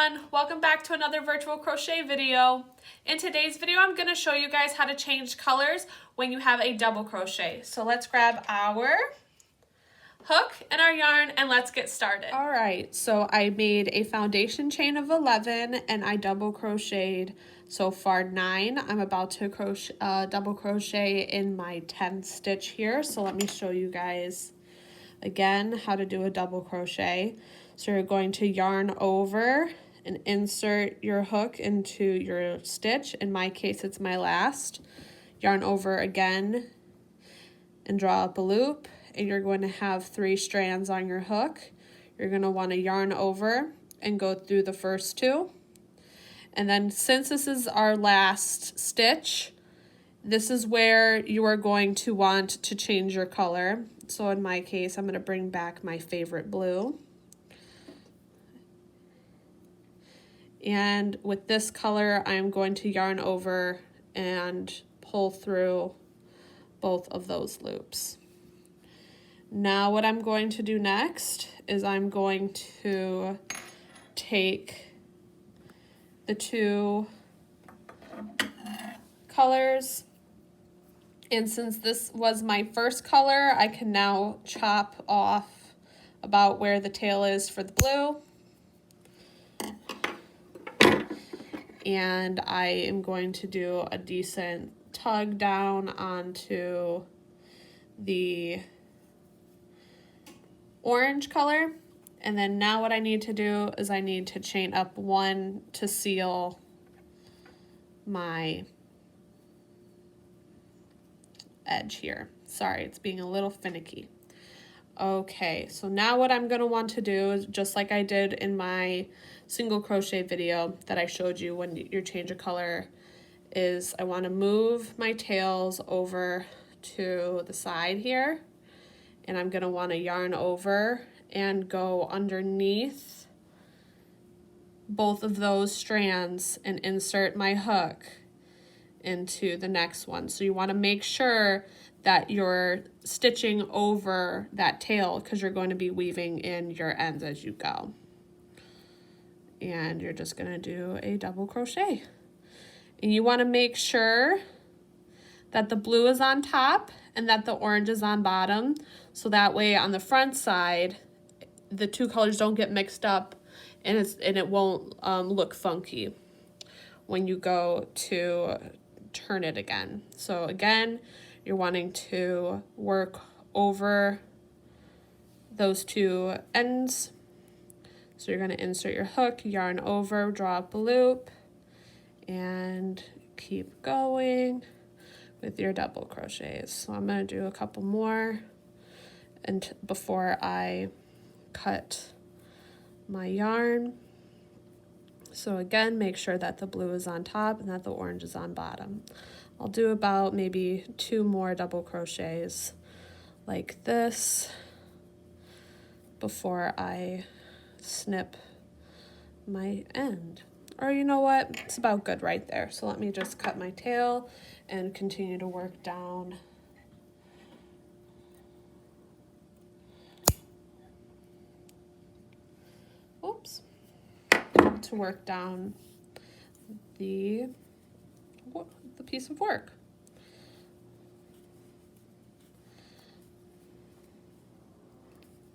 everyone, welcome back to another virtual crochet video. In today's video I'm going to show you guys how to change colors when you have a double crochet. So let's grab our hook and our yarn and let's get started. Alright, so I made a foundation chain of 11 and I double crocheted so far 9. I'm about to double crochet in my 10th stitch here, so let me show you guys again how to do a double crochet. So you're going to yarn over and insert your hook into your stitch. In my case, it's my last. Yarn over again and draw up a loop, and you're going to have 3 strands on your hook. You're going to want to yarn over and go through the first 2. And then since this is our last stitch, this is where you are going to want to change your color. So in my case, I'm going to bring back my favorite blue. And with this color, I'm going to yarn over and pull through both of those loops. Now what I'm going to do next is I'm going to take the 2 colors, and since this was my first color, I can now chop off about where the tail is for the blue. And I am going to do a decent tug down onto the orange color. And then now what I need to do is I need to chain up 1 to seal my edge here. Sorry, it's being a little finicky. Okay, so now what I'm going to want to do is just like I did in my single crochet video that I showed you when you change a color, is I want to move my tails over to the side here, and I'm going to want to yarn over and go underneath both of those strands and insert my hook into the next one. So you want to make sure that you're stitching over that tail because you're going to be weaving in your ends as you go. And you're just going to do a double crochet. And you want to make sure that the blue is on top and that the orange is on bottom, so that way on the front side the 2 colors don't get mixed up and it won't look funky when you go to turn it again. So again, you're wanting to work over those 2 ends. So you're going to insert your hook, yarn over, draw up a loop, and keep going with your double crochets. So I'm going to do a couple more and before I cut my yarn. So again, make sure that the blue is on top and that the orange is on bottom. I'll do about maybe 2 more double crochets like this before I snip my end. Or you know what? It's about good right there. So let me just cut my tail and continue to work down. Oops. To work down the piece of work.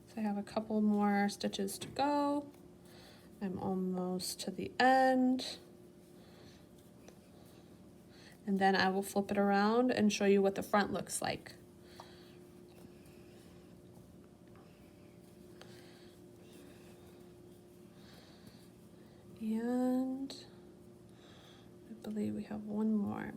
So I have a couple more stitches to go. I'm almost to the end. And then I will flip it around and show you what the front looks like. And I believe we have 1 more.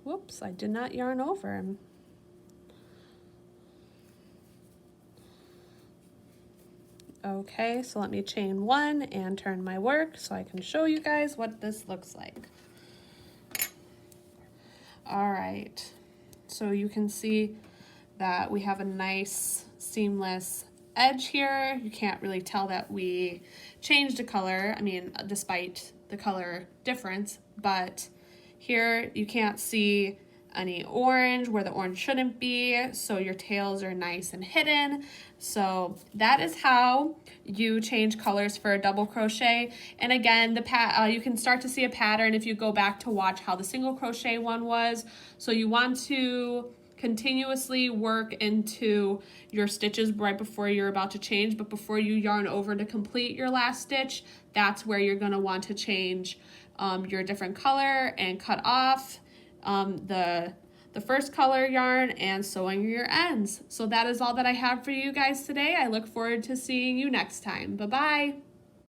Whoops, I did not yarn over him. Okay, so let me chain 1 and turn my work so I can show you guys what this looks like. All right, so you can see that we have a nice seamless edge here. You can't really tell that we changed the color, I mean, despite the color difference, but Here you can't see any orange where the orange shouldn't be, so your tails are nice and hidden. So that is how you change colors for a double crochet. And again, you can start to see a pattern if you go back to watch how the single crochet one was. So you want to continuously work into your stitches right before you're about to change, but before you yarn over to complete your last stitch, that's where you're going to want to change your different color and cut off the first color yarn and sewing your ends. So that is all that I have for you guys today. I look forward to seeing you next time. Bye-bye.